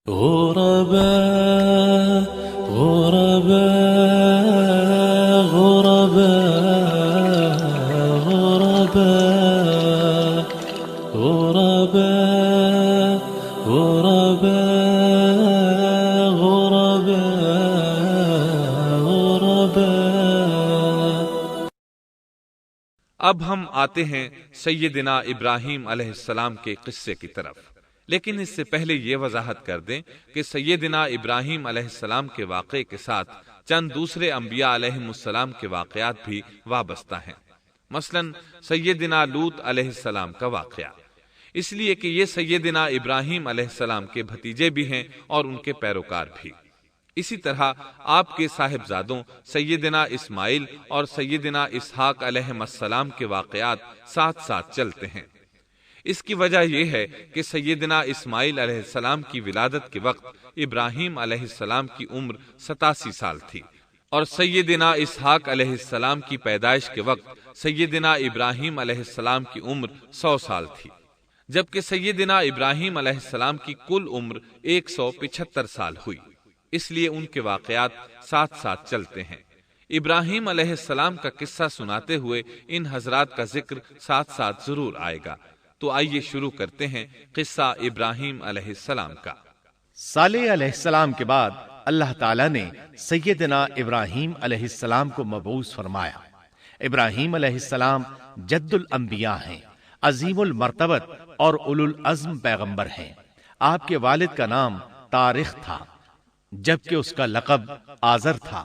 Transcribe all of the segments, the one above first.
غرباء غرباء غرباء غرباء غرباء غرباء غرباء غرباء۔ اب ہم آتے ہیں سیدنا ابراہیم علیہ السلام کے قصے کی طرف، لیکن اس سے پہلے یہ وضاحت کر دیں کہ سیدنا ابراہیم علیہ السلام کے واقعے کے ساتھ چند دوسرے انبیاء علیہم السلام کے واقعات بھی وابستہ ہیں، مثلا سیدنا لوط علیہ السلام کا واقعہ، اس لیے کہ یہ سیدنا ابراہیم علیہ السلام کے بھتیجے بھی ہیں اور ان کے پیروکار بھی۔ اسی طرح آپ کے صاحبزادوں سیدنا اسماعیل اور سیدنا اسحاق علیہم السلام کے واقعات ساتھ ساتھ چلتے ہیں۔ اس کی وجہ یہ ہے کہ سیدنا اسماعیل علیہ السلام کی ولادت کے وقت ابراہیم علیہ السلام کی عمر 87 سال تھی، اور سیدنا اسحاق علیہ السلام کی پیدائش کے وقت سیدنا ابراہیم علیہ السلام کی عمر 100 سال تھی، جبکہ سیدنا ابراہیم علیہ السلام کی کل عمر 175 سال ہوئی، اس لیے ان کے واقعات ساتھ ساتھ چلتے ہیں۔ ابراہیم علیہ السلام کا قصہ سناتے ہوئے ان حضرات کا ذکر ساتھ ساتھ ضرور آئے گا، تو آئیے شروع کرتے ہیں قصہ ابراہیم علیہ السلام کا۔ صالح علیہ السلام کے بعد اللہ تعالیٰ نے سیدنا ابراہیم علیہ السلام کو مبعوث فرمایا۔ ابراہیم علیہ السلام جد الانبیاء ہیں، عظیم المرتبت اور اولو العزم پیغمبر ہیں۔ آپ کے والد کا نام طارخ تھا، جبکہ اس کا لقب آزر تھا۔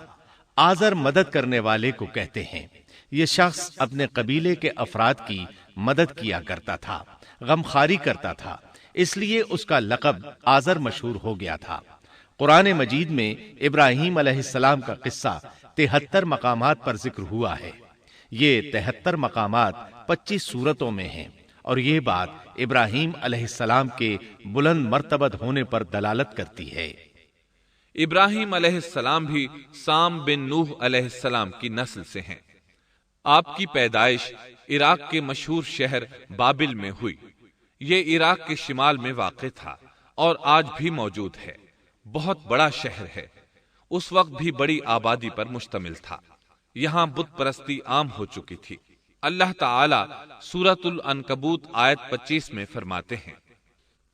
آزر مدد کرنے والے کو کہتے ہیں۔ یہ شخص اپنے قبیلے کے افراد کی مدد کیا کرتا تھا، غمخواری کرتا تھا، اس لیے اس کا لقب آزر مشہور ہو گیا تھا۔ قرآن مجید میں ابراہیم علیہ السلام کا قصہ 73 مقامات پر ذکر ہوا ہے۔ یہ 73 مقامات 25 سورتوں میں ہیں، اور یہ بات ابراہیم علیہ السلام کے بلند مرتبت ہونے پر دلالت کرتی ہے۔ ابراہیم علیہ السلام بھی سام بن نوح علیہ السلام کی نسل سے ہیں۔ آپ کی پیدائش عراق کے مشہور شہر بابل میں ہوئی۔ یہ عراق کے شمال میں واقع تھا اور آج بھی موجود ہے۔ بہت بڑا شہر ہے، اس وقت بھی بڑی آبادی پر مشتمل تھا۔ یہاں بت پرستی عام ہو چکی تھی۔ اللہ تعالی سورۃ العنکبوت آیت 25 میں فرماتے ہیں،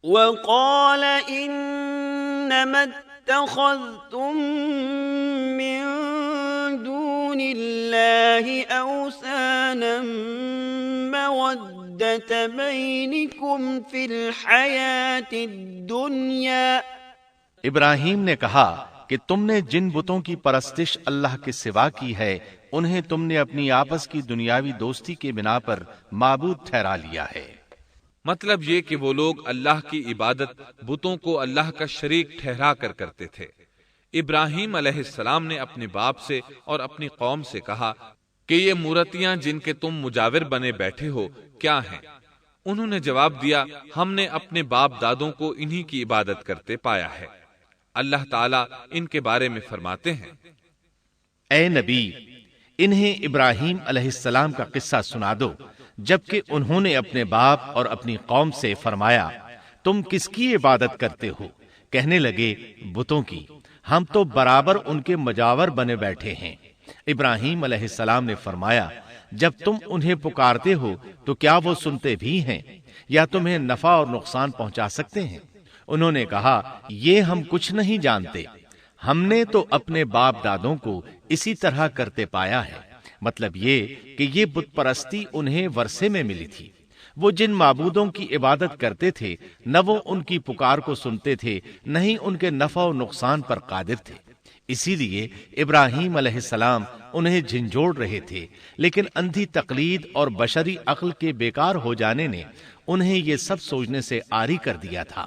وَقَالَ إِنَّمَا اتَّخَذْتُم مِّن دُونِ اللَّهِ أَوْثَانًا مَّوَدَّةَ بَيْنِكُمْ فِي الْحَيَاةِ الدُّنْيَا۔ ابراہیم نے کہا کہ تم نے جن بتوں کی پرستش اللہ کے سوا کی ہے، انہیں تم نے اپنی آپس کی دنیاوی دوستی کے بنا پر معبود ٹھہرا لیا ہے۔ مطلب یہ کہ وہ لوگ اللہ کی عبادت بتوں کو اللہ کا شریک ٹھہرا کر کرتے تھے۔ ابراہیم علیہ السلام نے اپنے باپ سے اور اپنی قوم سے کہا کہ یہ مورتیاں جن کے تم مجاور بنے بیٹھے ہو کیا ہیں؟ انہوں نے جواب دیا، ہم نے اپنے باپ دادوں کو انہی کی عبادت کرتے پایا ہے۔ اللہ تعالیٰ ان کے بارے میں فرماتے ہیں، اے نبی، انہیں ابراہیم علیہ السلام کا قصہ سنا دو، جبکہ انہوں نے اپنے باپ اور اپنی قوم سے فرمایا، تم کس کی عبادت کرتے ہو؟ کہنے لگے، بتوں کی، ہم تو برابر ان کے مجاور بنے بیٹھے ہیں۔ ابراہیم علیہ السلام نے فرمایا، جب تم انہیں پکارتے ہو تو کیا وہ سنتے بھی ہیں یا تمہیں نفع اور نقصان پہنچا سکتے ہیں؟ انہوں نے کہا، یہ ہم کچھ نہیں جانتے، ہم نے تو اپنے باپ دادوں کو اسی طرح کرتے پایا ہے۔ مطلب یہ کہ یہ بت پرستی انہیں ورثے میں ملی تھی۔ وہ جن معبودوں کی عبادت کرتے تھے، نہ وہ ان کی پکار کو سنتے تھے، نہ ہی ان کے نفع و نقصان پر قادر تھے۔ اسی لیے ابراہیم علیہ السلام انہیں جھنجھوڑ رہے تھے، لیکن اندھی تقلید اور بشری عقل کے بیکار ہو جانے نے انہیں یہ سب سوچنے سے عاری کر دیا تھا۔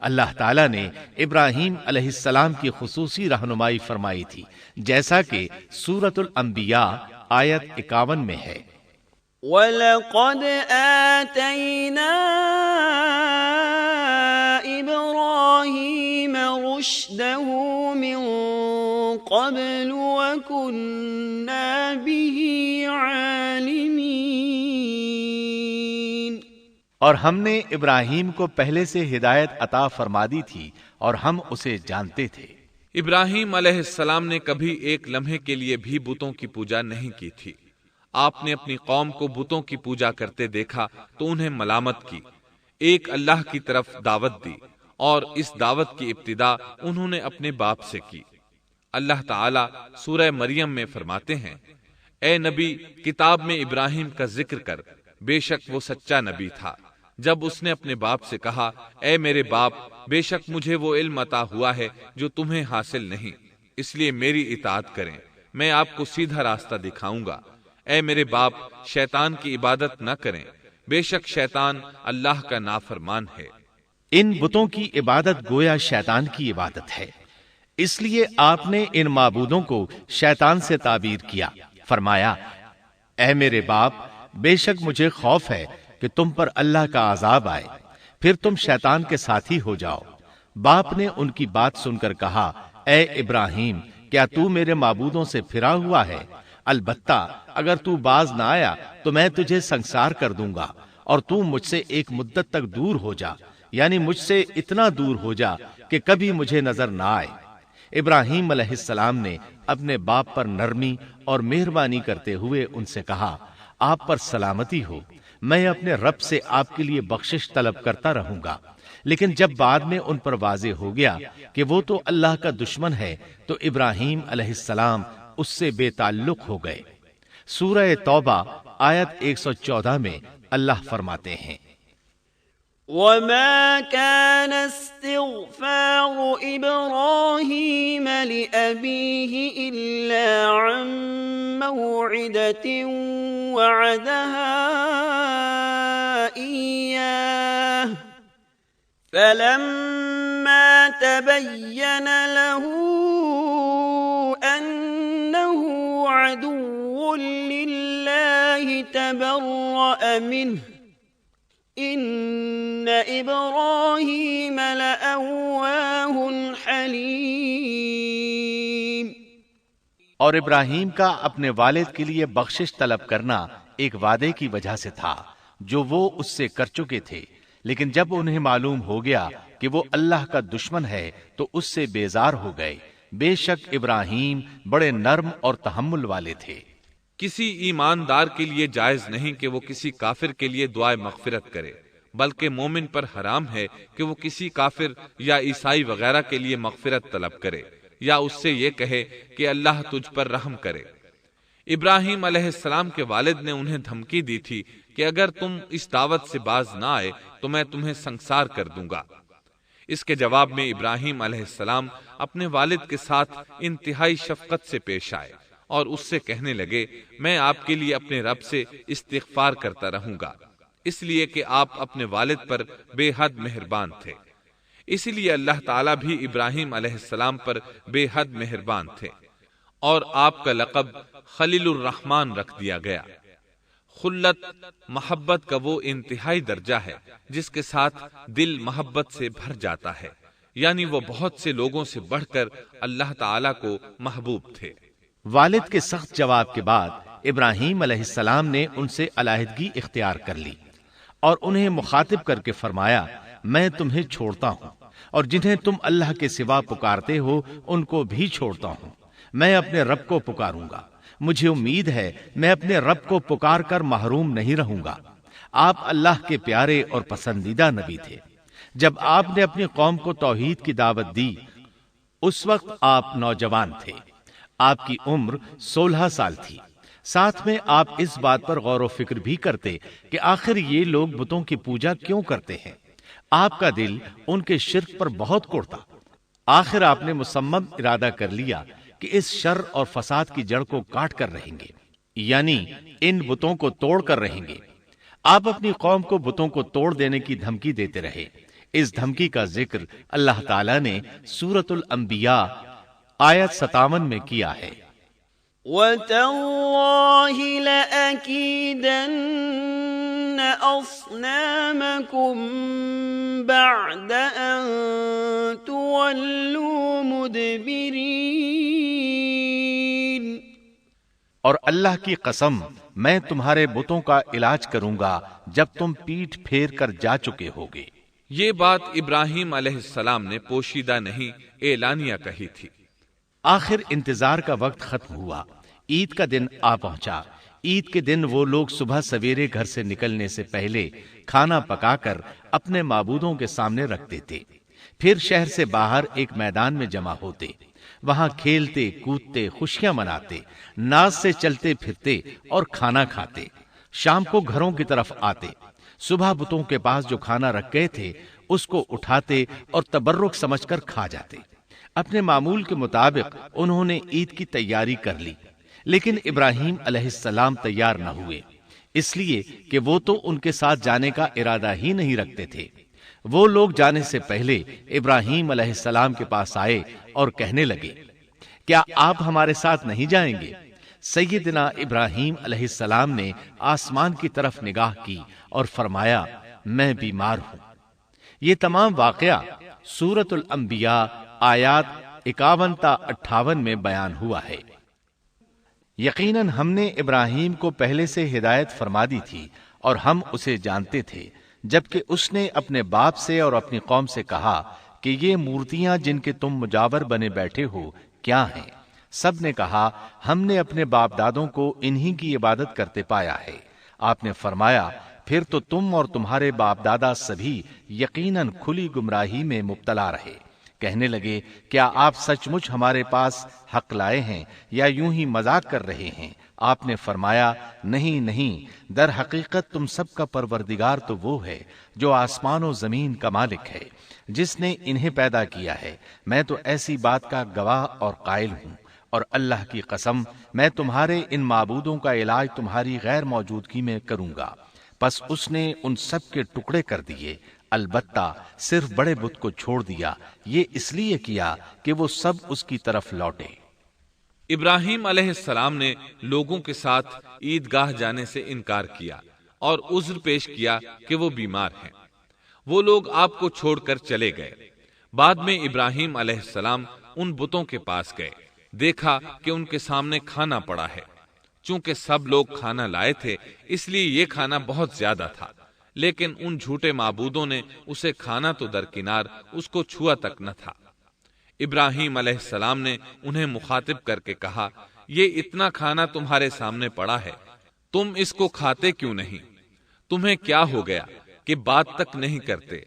اللہ تعالیٰ نے ابراہیم علیہ السلام کی خصوصی رہنمائی فرمائی تھی، جیسا کہ سورۃ الانبیاء آیت 51 میں ہے، وَلَقَدْ آتَيْنَا إِبْرَاهِيمَ رُشْدَهُ مِن قَبْلُ وَكُنَّا بِهِ عَالِمِينَ۔ اور ہم نے ابراہیم کو پہلے سے ہدایت عطا فرما دی تھی اور ہم اسے جانتے تھے۔ ابراہیم علیہ السلام نے کبھی ایک لمحے کے لیے بھی بتوں کی پوجا نہیں کی تھی۔ آپ نے اپنی قوم کو بتوں کی پوجا کرتے دیکھا تو انہیں ملامت کی، ایک اللہ کی طرف دعوت دی، اور اس دعوت کی ابتدا انہوں نے اپنے باپ سے کی۔ اللہ تعالیٰ سورہ مریم میں فرماتے ہیں، اے نبی کتاب میں ابراہیم کا ذکر کر، بے شک وہ سچا نبی تھا۔ جب اس نے اپنے باپ سے کہا، اے میرے باپ، بے شک مجھے وہ علم عطا ہوا ہے جو تمہیں حاصل نہیں، اس لیے میری اطاعت کریں، میں آپ کو سیدھا راستہ دکھاؤں گا۔ اے میرے باپ، شیطان کی عبادت نہ کریں، بے شک شیطان اللہ کا نافرمان ہے۔ ان بتوں کی عبادت گویا شیطان کی عبادت ہے، اس لیے آپ نے ان معبودوں کو شیطان سے تعبیر کیا۔ فرمایا، اے میرے باپ، بے شک مجھے خوف ہے کہ تم پر اللہ کا عذاب آئے، پھر تم شیطان کے ساتھی ہو جاؤ۔ باپ نے ان کی بات سن کر کہا، اے ابراہیم، کیا تو میرے معبودوں سے پھرا ہوا ہے؟ البتہ اگر تو باز نہ آیا تو میں تجھے سنسار کر دوں گا، اور تو مجھ سے ایک مدت تک دور ہو جا، یعنی مجھ سے اتنا دور ہو جا کہ کبھی مجھے نظر نہ آئے۔ ابراہیم علیہ السلام نے اپنے باپ پر نرمی اور مہربانی کرتے ہوئے ان سے کہا، آپ پر سلامتی ہو، میں اپنے رب سے آپ کے لیے بخشش طلب کرتا رہوں گا۔ لیکن جب بعد میں ان پر واضح ہو گیا کہ وہ تو اللہ کا دشمن ہے تو ابراہیم علیہ السلام اس سے بے تعلق ہو گئے۔ سورہ توبہ آیت 114 میں اللہ فرماتے ہیں، وما كان استغفار إبراهيم لأبيه إلا عن موعدة وعدها إياه فلما تبين له أنه عدو لله تبرأ منه ان ابراہیم لأواہ حلیم۔ اور ابراہیم کا اپنے والد کے لیے بخشش طلب کرنا ایک وعدے کی وجہ سے تھا جو وہ اس سے کر چکے تھے، لیکن جب انہیں معلوم ہو گیا کہ وہ اللہ کا دشمن ہے تو اس سے بیزار ہو گئے۔ بے شک ابراہیم بڑے نرم اور تحمل والے تھے۔ کسی ایماندار کے لیے جائز نہیں کہ وہ کسی کافر کے لیے دعائے مغفرت کرے، بلکہ مومن پر حرام ہے کہ وہ کسی کافر یا عیسائی وغیرہ کے لیے مغفرت طلب کرے یا اس سے یہ کہے کہ اللہ تجھ پر رحم کرے۔ ابراہیم علیہ السلام کے والد نے انہیں دھمکی دی تھی کہ اگر تم اس دعوت سے باز نہ آئے تو میں تمہیں سنسار کر دوں گا۔ اس کے جواب میں ابراہیم علیہ السلام اپنے والد کے ساتھ انتہائی شفقت سے پیش آئے اور اس سے کہنے لگے، میں آپ کے لیے اپنے رب سے استغفار کرتا رہوں گا، اس لیے کہ آپ اپنے والد پر بے حد مہربان تھے۔ اسی لیے اللہ تعالیٰ بھی ابراہیم علیہ السلام پر بے حد مہربان تھے، اور آپ کا لقب خلیل الرحمن رکھ دیا گیا۔ خلت محبت کا وہ انتہائی درجہ ہے جس کے ساتھ دل محبت سے بھر جاتا ہے، یعنی وہ بہت سے لوگوں سے بڑھ کر اللہ تعالیٰ کو محبوب تھے۔ والد کے سخت جواب کے بعد ابراہیم علیہ السلام نے ان سے علیحدگی اختیار کر لی اور انہیں مخاطب کر کے فرمایا، میں تمہیں چھوڑتا ہوں اور جنہیں تم اللہ کے سوا پکارتے ہو ان کو بھی چھوڑتا ہوں، میں اپنے رب کو پکاروں گا، مجھے امید ہے میں اپنے رب کو پکار کر محروم نہیں رہوں گا۔ آپ اللہ کے پیارے اور پسندیدہ نبی تھے۔ جب آپ نے اپنی قوم کو توحید کی دعوت دی اس وقت آپ نوجوان تھے، آپ کی عمر 16 سال تھی۔ ساتھ میں آپ اس بات پر غور و فکر بھی کرتے کہ آخر یہ لوگ بتوں کی پوجا کیوں کرتے ہیں۔ آپ کا دل ان کے شرک پر بہت کوڑتا۔ آخر آپ نے مصمم ارادہ کر لیا کہ اس شر اور فساد کی جڑ کو کاٹ کر رہیں گے، یعنی ان بتوں کو توڑ کر رہیں گے۔ آپ اپنی قوم کو بتوں کو توڑ دینے کی دھمکی دیتے رہے۔ اس دھمکی کا ذکر اللہ تعالیٰ نے سورۃ الانبیاء آیت 57 میں کیا ہے۔ وَتَاللَّهِ لَأَكِيدَنَّ أَصْنَامَكُمْ بَعْدَ أَن تُوَلُّوا مُدْبِرِينَ۔ اور اللہ کی قسم، میں تمہارے بتوں کا علاج کروں گا جب تم پیٹھ پھیر کر جا چکے ہوگے۔ یہ بات ابراہیم علیہ السلام نے پوشیدہ نہیں اعلانیہ کہی تھی۔ آخر انتظار کا وقت ختم ہوا، عید کا دن آ پہنچا۔ عید کے دن وہ لوگ صبح سویرے گھر سے نکلنے سے پہلے کھانا پکا کر اپنے معبودوں کے سامنے رکھتے تھے، پھر شہر سے باہر ایک میدان میں جمع ہوتے، وہاں کھیلتے کودتے خوشیاں مناتے، ناز سے چلتے پھرتے اور کھانا کھاتے۔ شام کو گھروں کی طرف آتے، صبح بتوں کے پاس جو کھانا رکھ گئے تھے اس کو اٹھاتے اور تبرک سمجھ کر کھا جاتے۔ اپنے معمول کے مطابق انہوں نے عید کی تیاری کر لی، لیکن ابراہیم علیہ السلام تیار نہ ہوئے، اس لیے کہ وہ تو ان کے ساتھ جانے کا ارادہ ہی نہیں رکھتے تھے۔ وہ لوگ جانے سے پہلے ابراہیم علیہ السلام کے پاس آئے اور کہنے لگے، کیا آپ ہمارے ساتھ نہیں جائیں گے؟ سیدنا ابراہیم علیہ السلام نے آسمان کی طرف نگاہ کی اور فرمایا، میں بیمار ہوں۔ یہ تمام واقعہ سورۃ الانبیاء آیات 51 تا 58 میں بیان ہوا ہے۔ یقیناً ہم نے ابراہیم کو پہلے سے ہدایت فرما دی تھی اور ہم اسے جانتے تھے، جبکہ اس نے اپنے باپ سے اور اپنی قوم سے کہا کہ یہ مورتیاں جن کے تم مجاور بنے بیٹھے ہو کیا ہیں؟ سب نے کہا، ہم نے اپنے باپ دادوں کو انہی کی عبادت کرتے پایا ہے۔ آپ نے فرمایا، پھر تو تم اور تمہارے باپ دادا سبھی یقیناً کھلی گمراہی میں مبتلا رہے۔ کہنے لگے، کیا آپ سچ مچ ہمارے پاس حق لائے ہیں یا یوں ہی مذاق کر رہے ہیں؟ آپ نے فرمایا، نہیں نہیں، در حقیقت تم سب کا پروردگار تو وہ ہے جو آسمان و زمین کا مالک ہے، جس نے انہیں پیدا کیا ہے۔ میں تو ایسی بات کا گواہ اور قائل ہوں، اور اللہ کی قسم میں تمہارے ان معبودوں کا علاج تمہاری غیر موجودگی میں کروں گا۔ پس اس نے ان سب کے ٹکڑے کر دیے، البتہ صرف بڑے بت کو چھوڑ دیا، یہ اس لیے کیا کہ وہ سب اس کی طرف لوٹے۔ ابراہیم علیہ السلام نے لوگوں کے ساتھ عیدگاہ جانے سے انکار کیا اور عذر پیش کیا کہ وہ بیمار ہیں۔ وہ لوگ آپ کو چھوڑ کر چلے گئے۔ بعد میں ابراہیم علیہ السلام ان بتوں کے پاس گئے، دیکھا کہ ان کے سامنے کھانا پڑا ہے۔ چونکہ سب لوگ کھانا لائے تھے اس لیے یہ کھانا بہت زیادہ تھا، لیکن ان جھوٹے معبودوں نے اسے کھانا تو درکنار اس کو چھوا تک نہ تھا۔ ابراہیم علیہ السلام نے انہیں مخاطب کر کے کہا، یہ اتنا کھانا تمہارے سامنے پڑا ہے، تم اس کو کھاتے کیوں نہیں؟ تمہیں کیا ہو گیا کہ بات تک نہیں کرتے؟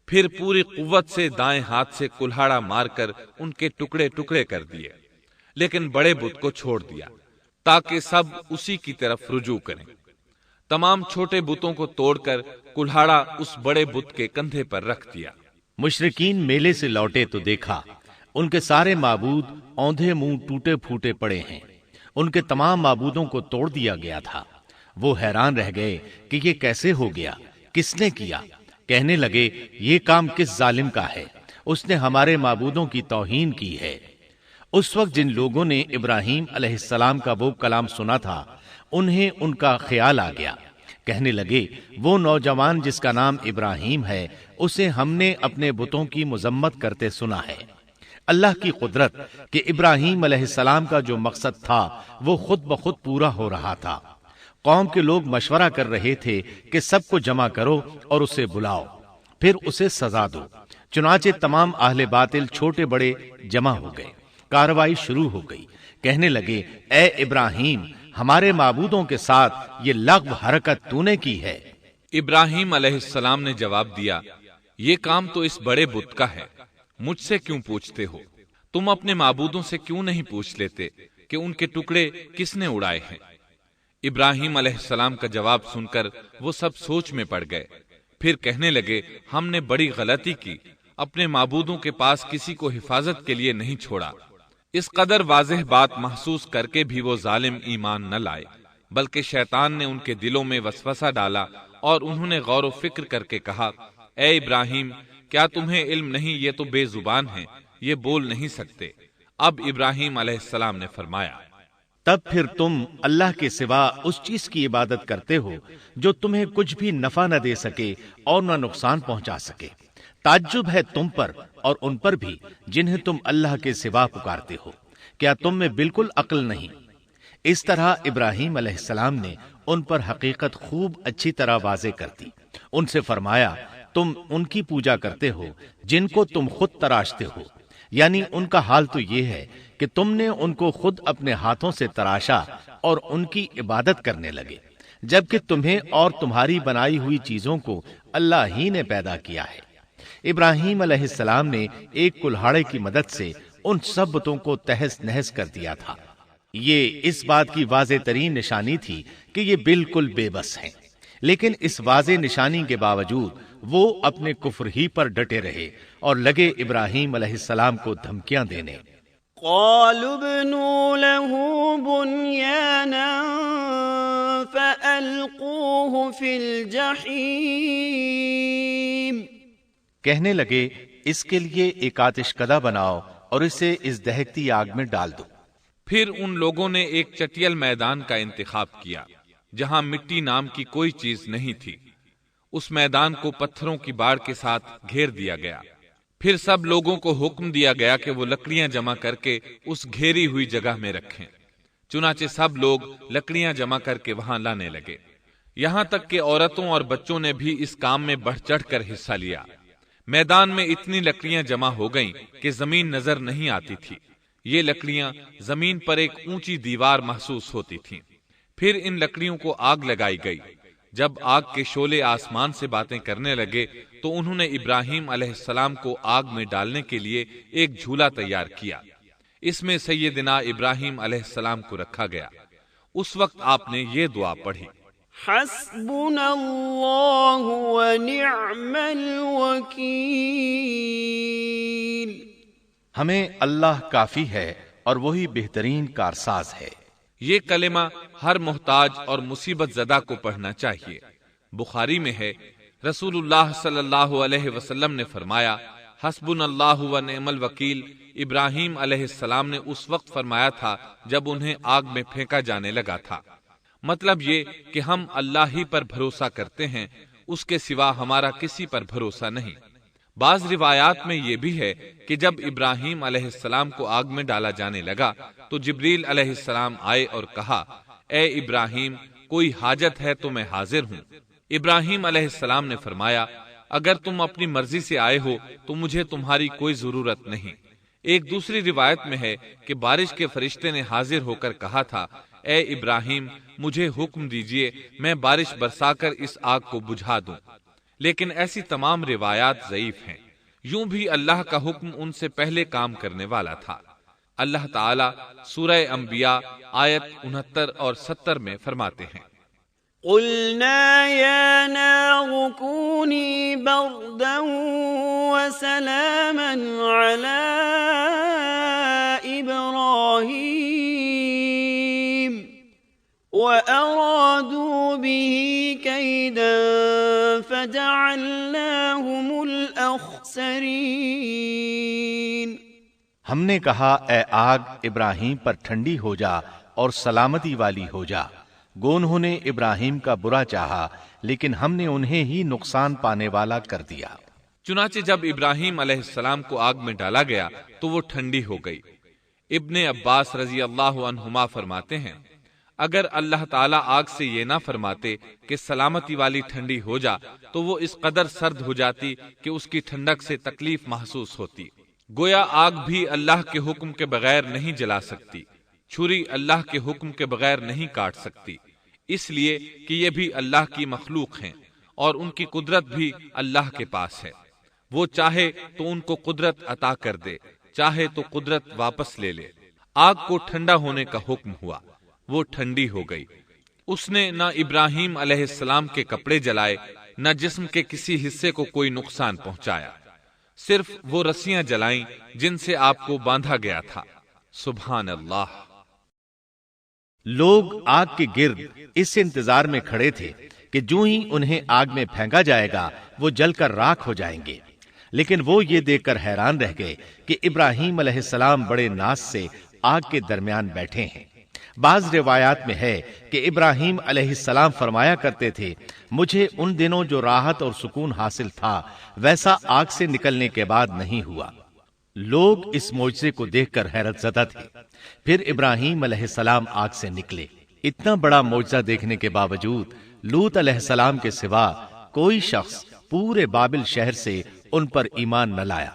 پھر پوری قوت سے دائیں ہاتھ سے کلہاڑا مار کر ان کے ٹکڑے ٹکڑے کر دیے، لیکن بڑے بت کو چھوڑ دیا تاکہ سب اسی کی طرف رجوع کریں۔ تمام چھوٹے بتوں کو توڑ کر کلہاڑا اس بڑے بت کے کندھے پر رکھ دیا۔ مشرکین میلے سے لوٹے تو دیکھا ان کے سارے معبود اوندھے منہ ٹوٹے پھوٹے پڑے ہیں، ان کے تمام معبودوں کو توڑ دیا گیا تھا۔ وہ حیران رہ گئے کہ یہ کیسے ہو گیا، کس نے کیا؟ کہنے لگے، یہ کام کس ظالم کا ہے؟ اس نے ہمارے معبودوں کی توہین کی ہے۔ اس وقت جن لوگوں نے ابراہیم علیہ السلام کا وہ کلام سنا تھا انہیں ان کا خیال آ گیا۔ کہنے لگے، وہ نوجوان جس کا نام ابراہیم ہے اسے ہم نے اپنے بتوں کی مذمت کرتے سنا ہے۔ اللہ کی قدرت کہ ابراہیم علیہ السلام کا جو مقصد تھا وہ خود بخود پورا ہو رہا تھا۔ قوم کے لوگ مشورہ کر رہے تھے کہ سب کو جمع کرو اور اسے بلاؤ، پھر اسے سزا دو۔ چنانچہ تمام اہل باطل چھوٹے بڑے جمع ہو گئے، کارروائی شروع ہو گئی۔ کہنے لگے، اے ابراہیم، ہمارے معبودوں کے ساتھ یہ لغو حرکت تو نے کی ہے۔ ابراہیم علیہ السلام نے جواب دیا، یہ کام تو اس بڑے بت کا ہے، مجھ سے کیوں پوچھتے ہو؟ تم اپنے معبودوں سے کیوں نہیں پوچھ لیتے کہ ان کے ٹکڑے کس نے اڑائے ہیں؟ ابراہیم علیہ السلام کا جواب سن کر وہ سب سوچ میں پڑ گئے، پھر کہنے لگے، ہم نے بڑی غلطی کی، اپنے معبودوں کے پاس کسی کو حفاظت کے لیے نہیں چھوڑا۔ اس قدر واضح بات محسوس کر کے بھی وہ ظالم ایمان نہ لائے، بلکہ شیطان نے ان کے دلوں میں وسوسہ ڈالا اور انہوں نے غور و فکر کر کے کہا، اے ابراہیم، کیا تمہیں علم نہیں، یہ تو بے زبان ہیں، یہ بول نہیں سکتے۔ اب ابراہیم علیہ السلام نے فرمایا، تب پھر تم اللہ کے سوا اس چیز کی عبادت کرتے ہو جو تمہیں کچھ بھی نفع نہ دے سکے اور نہ نقصان پہنچا سکے۔ تعجب ہے تم پر اور ان پر بھی جنہیں تم اللہ کے سوا پکارتے ہو، کیا تم میں بالکل عقل نہیں؟ اس طرح ابراہیم علیہ السلام نے ان پر حقیقت خوب اچھی طرح واضح کر دی۔ ان سے فرمایا تم ان کی پوجا کرتے ہو جن کو تم خود تراشتے ہو، یعنی ان کا حال تو یہ ہے کہ تم نے ان کو خود اپنے ہاتھوں سے تراشا اور ان کی عبادت کرنے لگے، جبکہ تمہیں اور تمہاری بنائی ہوئی چیزوں کو اللہ ہی نے پیدا کیا ہے۔ ابراہیم علیہ السلام نے ایک کلہاڑے کی مدد سے ان سب بتوں کو تہس نہس کر دیا تھا۔ یہ اس بات کی واضح ترین نشانی تھی کہ یہ بالکل بے بس ہیں، لیکن اس واضح نشانی کے باوجود وہ اپنے کفر ہی پر ڈٹے رہے اور لگے ابراہیم علیہ السلام کو دھمکیاں دینے۔ قالوا ابنوا له بنيانا فألقوه في الجحيم، کہنے لگے اس کے لیے ایک آتش کدہ بناؤ اور اسے اس دہکتی آگ میں ڈال دو۔ پھر ان لوگوں نے ایک چٹیل میدان کا انتخاب کیا جہاں مٹی نام کی کوئی چیز نہیں تھی۔ اس میدان کو پتھروں کی باڑ کے ساتھ گھیر دیا گیا۔ پھر سب لوگوں کو حکم دیا گیا کہ وہ لکڑیاں جمع کر کے اس گھیری ہوئی جگہ میں رکھیں۔ چنانچہ سب لوگ لکڑیاں جمع کر کے وہاں لانے لگے، یہاں تک کہ عورتوں اور بچوں نے بھی اس کام میں بڑھ چڑھ کر حصہ لیا۔ میدان میں اتنی لکڑیاں جمع ہو گئیں کہ زمین نظر نہیں آتی تھی۔ یہ لکڑیاں زمین پر ایک اونچی دیوار محسوس ہوتی تھیں۔ پھر ان لکڑیوں کو آگ لگائی گئی۔ جب آگ کے شعلے آسمان سے باتیں کرنے لگے تو انہوں نے ابراہیم علیہ السلام کو آگ میں ڈالنے کے لیے ایک جھولا تیار کیا۔ اس میں سیدنا ابراہیم علیہ السلام کو رکھا گیا۔ اس وقت آپ نے یہ دعا پڑھی، حسبنا اللہ ونعم الوکیل، ہمیں اللہ کافی ہے اور وہی بہترین کارساز ہے۔ یہ کلمہ ہر محتاج اور مصیبت زدہ کو پڑھنا چاہیے۔ بخاری میں ہے، رسول اللہ صلی اللہ علیہ وسلم نے فرمایا، حسبنا اللہ و نعم الوکیل ابراہیم علیہ السلام نے اس وقت فرمایا تھا جب انہیں آگ میں پھینکا جانے لگا تھا۔ مطلب یہ کہ ہم اللہ ہی پر بھروسہ کرتے ہیں، اس کے سوا ہمارا کسی پر بھروسہ نہیں۔ بعض روایات میں یہ بھی ہے کہ جب ابراہیم علیہ السلام کو آگ میں ڈالا جانے لگا تو جبریل علیہ السلام آئے اور کہا، اے ابراہیم، کوئی حاجت ہے تو میں حاضر ہوں۔ ابراہیم علیہ السلام نے فرمایا، اگر تم اپنی مرضی سے آئے ہو تو مجھے تمہاری کوئی ضرورت نہیں۔ ایک دوسری روایت میں ہے کہ بارش کے فرشتے نے حاضر ہو کر کہا تھا، اے ابراہیم، مجھے حکم دیجئے میں بارش برسا کر اس آگ کو بجھا دوں۔ لیکن ایسی تمام روایات ضعیف ہیں۔ یوں بھی اللہ کا حکم ان سے پہلے کام کرنے والا تھا۔ اللہ تعالیٰ سورہ انبیاء آیت 69 اور 70 میں فرماتے ہیں، قلنا يا نار كوني بردا وسلاما على إبراهيم وأرادوا به كيدا فجعلناهم الأخسرين۔ ہم نے کہا، اے آگ ابراہیم پر ٹھنڈی ہو جا اور سلامتی والی ہو جا۔ گو انہوں نے ابراہیم کا برا چاہا لیکن ہم نے انہیں ہی نقصان پانے والا کر دیا۔ چنانچہ جب ابراہیم علیہ السلام کو آگ میں ڈالا گیا تو وہ ٹھنڈی ہو گئی۔ ابن عباس رضی اللہ عنہما فرماتے ہیں، اگر اللہ تعالیٰ آگ سے یہ نہ فرماتے کہ سلامتی والی ٹھنڈی ہو جا تو وہ اس قدر سرد ہو جاتی کہ اس کی ٹھنڈک سے تکلیف محسوس ہوتی۔ گویا آگ بھی اللہ کے حکم کے بغیر نہیں جلا سکتی، چھری اللہ کے حکم کے بغیر نہیں کاٹ سکتی، اس لیے کہ یہ بھی اللہ کی مخلوق ہیں اور ان کی قدرت بھی اللہ کے پاس ہے۔ وہ چاہے تو ان کو قدرت عطا کر دے، چاہے تو قدرت واپس لے لے۔ آگ کو ٹھنڈا ہونے کا حکم ہوا، وہ ٹھنڈی ہو گئی۔ اس نے نہ ابراہیم علیہ السلام کے کپڑے جلائے، نہ جسم کے کسی حصے کو کوئی نقصان پہنچایا، صرف وہ رسیاں جلائیں جن سے آپ کو باندھا گیا تھا۔ سبحان اللہ۔ لوگ آگ کے گرد اس انتظار میں کھڑے تھے کہ جو ہی انہیں آگ میں پھینکا جائے گا وہ جل کر راکھ ہو جائیں گے، لیکن وہ یہ دیکھ کر حیران رہ گئے کہ ابراہیم علیہ السلام بڑے ناز سے آگ کے درمیان بیٹھے ہیں۔ بعض روایات میں ہے کہ ابراہیم علیہ السلام فرمایا کرتے تھے، مجھے ان دنوں جو راحت اور سکون حاصل تھا ویسا آگ سے نکلنے کے بعد نہیں ہوا۔ لوگ اس معجزے کو دیکھ کر حیرت زدہ تھے۔ پھر ابراہیم علیہ السلام آگ سے نکلے۔ اتنا بڑا معجزہ دیکھنے کے باوجود لوط علیہ السلام کے سوا کوئی شخص پورے بابل شہر سے ان پر ایمان نہ لایا۔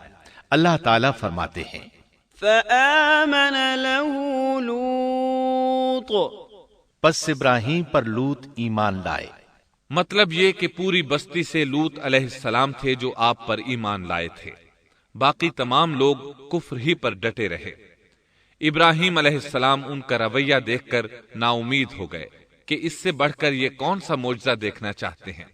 اللہ تعالیٰ فرماتے ہیں فآمن له لوط، پس ابراہیم پر لوط ایمان لائے۔ مطلب یہ کہ پوری بستی سے لوط علیہ السلام تھے جو آپ پر ایمان لائے تھے، باقی تمام لوگ کفر ہی پر ڈٹے رہے۔ ابراہیم علیہ السلام ان کا رویہ دیکھ کر نا امید ہو گئے کہ اس سے بڑھ کر یہ کون سا معجزہ دیکھنا چاہتے ہیں۔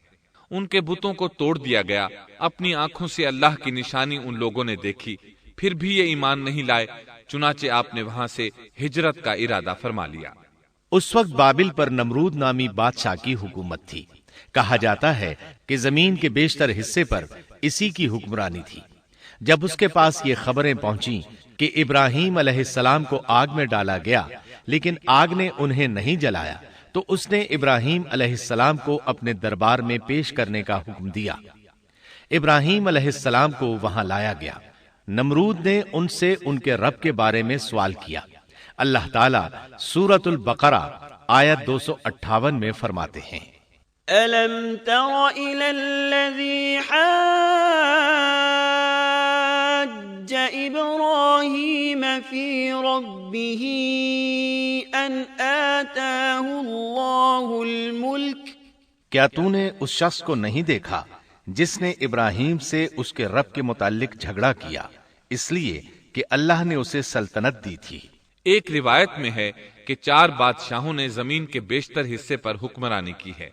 ان کے بتوں کو توڑ دیا گیا، اپنی آنکھوں سے اللہ کی نشانی ان لوگوں نے دیکھی، پھر بھی یہ ایمان نہیں لائے، چنانچہ آپ نے وہاں سے ہجرت کا ارادہ فرما لیا۔ اس وقت بابل پر نمرود نامی بادشاہ کی حکومت تھی۔ کہا جاتا ہے کہ زمین کے بیشتر حصے پر اسی کی حکمرانی تھی۔ جب اس کے پاس یہ خبریں پہنچیں کہ ابراہیم علیہ السلام کو آگ میں ڈالا گیا لیکن آگ نے انہیں نہیں جلایا، تو اس نے ابراہیم علیہ السلام کو اپنے دربار میں پیش کرنے کا حکم دیا۔ ابراہیم علیہ السلام کو وہاں لایا گیا۔ نمرود نے ان سے ان کے رب کے بارے میں سوال کیا۔ اللہ تعالیٰ سورۃ البقرہ آیت 258 میں فرماتے ہیں أَلَمْ تَرَ إِلَى الَّذِي حَاجَّ إِبْرَاهِيمَ فِي رَبِّهِ أَنْ آتَاهُ اللَّهُ الْمُلْكَ، کیا تو نے اس شخص کو نہیں دیکھا جس نے ابراہیم سے اس کے رب کے متعلق جھگڑا کیا اس لیے کہ اللہ نے اسے سلطنت دی تھی۔ ایک روایت میں ہے کہ 4 بادشاہوں نے زمین کے بیشتر حصے پر حکمرانی کی ہے،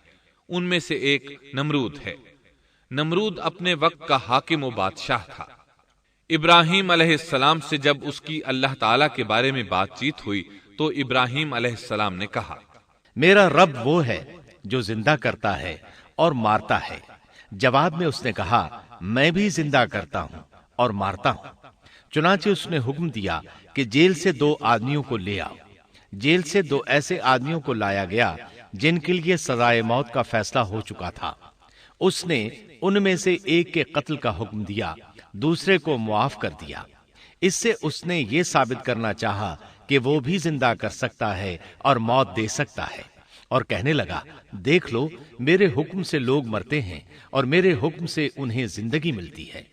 ان میں سے ایک نمرود ہے۔ نمرود اپنے وقت کا حاکم و بادشاہ تھا۔ ابراہیم علیہ السلام سے جب اس کی اللہ تعالیٰ کے بارے میں بات چیت ہوئی تو ابراہیم علیہ السلام نے کہا، میرا رب وہ ہے جو زندہ کرتا ہے اور مارتا ہے۔ جواب میں اس نے کہا، میں بھی زندہ کرتا ہوں اور مارتا ہوں۔ چنانچہ اس نے حکم دیا کہ جیل سے 2 آدمیوں کو لے آؤ۔ جیل سے 2 ایسے آدمیوں کو لایا گیا جن کے لیے سزائے موت کا فیصلہ ہو چکا تھا۔ اس نے ان میں سے ایک کے قتل کا حکم دیا، دوسرے کو معاف کر دیا۔ اس سے اس نے یہ ثابت کرنا چاہا کہ وہ بھی زندہ کر سکتا ہے اور موت دے سکتا ہے، اور کہنے لگا، دیکھ لو میرے حکم سے لوگ مرتے ہیں اور میرے حکم سے انہیں زندگی ملتی ہے۔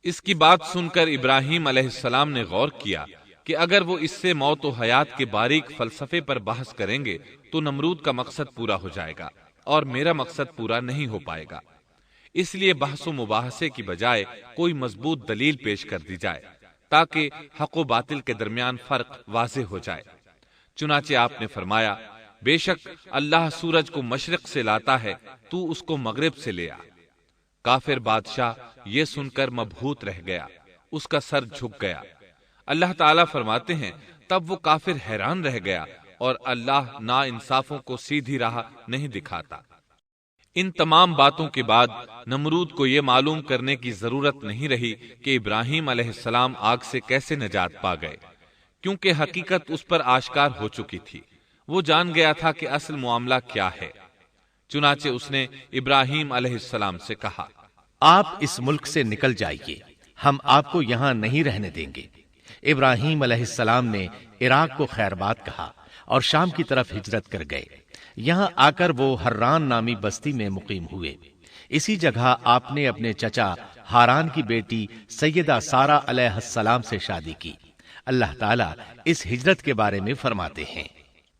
اس کی بات سن کر ابراہیم علیہ السلام نے غور کیا کہ اگر وہ اس سے موت و حیات کے باریک فلسفے پر بحث کریں گے تو نمرود کا مقصد پورا ہو جائے گا اور میرا مقصد پورا نہیں ہو پائے گا۔ اس لیے بحث و مباحثے کی بجائے کوئی مضبوط دلیل پیش کر دی جائے تاکہ حق و باطل کے درمیان فرق واضح ہو جائے۔ چنانچہ آپ نے فرمایا، بے شک اللہ سورج کو مشرق سے لاتا ہے، تو اس کو مغرب سے لے آ۔ کافر بادشاہ یہ سن کر مبہوت رہ گیا، اس کا سر جھک گیا۔ اللہ تعالیٰ فرماتے ہیں تب وہ کافر حیران رہ گیا اور اللہ نا انصافوں کو سیدھی راہ نہیں دکھاتا۔ ان تمام باتوں کے بعد نمرود کو یہ معلوم کرنے کی ضرورت نہیں رہی کہ ابراہیم علیہ السلام آگ سے کیسے نجات پا گئے، کیونکہ حقیقت اس پر آشکار ہو چکی تھی۔ وہ جان گیا تھا کہ اصل معاملہ کیا ہے۔ چنانچہ اس نے ابراہیم علیہ السلام سے کہا، آپ اس ملک سے نکل جائیے، ہم آپ کو یہاں نہیں رہنے دیں گے۔ ابراہیم علیہ السلام نے عراق کو خیر بات کہا اور شام کی طرف ہجرت کر گئے۔ یہاں آ کر وہ حران نامی بستی میں مقیم ہوئے۔ اسی جگہ آپ نے اپنے چچا ہاران کی بیٹی سیدہ سارہ علیہ السلام سے شادی کی۔ اللہ تعالیٰ اس ہجرت کے بارے میں فرماتے ہیں،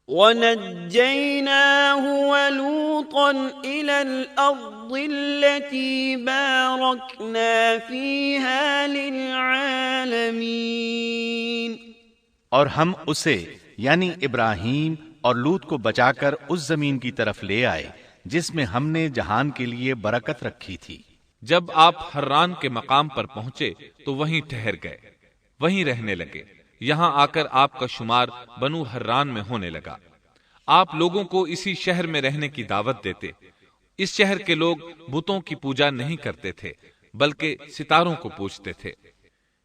وَنَجَّيْنَاهُ وَلُوطًا إِلَى الْأَرْضِ الَّتِي بَارَكْنَا فِيهَا لِلْعَالَمِينَ، اور ہم اسے یعنی ابراہیم اور لوط کو بچا کر اس زمین کی طرف لے آئے جس میں ہم نے جہان کے لیے برکت رکھی تھی۔ جب آپ حران کے مقام پر پہنچے تو وہیں ٹھہر گئے، وہیں رہنے لگے۔ یہاں آ کر آپ کا شمار بنو حران میں ہونے لگا۔ آپ لوگوں کو اسی شہر میں رہنے کی دعوت دیتے۔ اس شہر کے لوگ بتوں کی پوجا نہیں کرتے تھے بلکہ ستاروں کو پوجتے تھے۔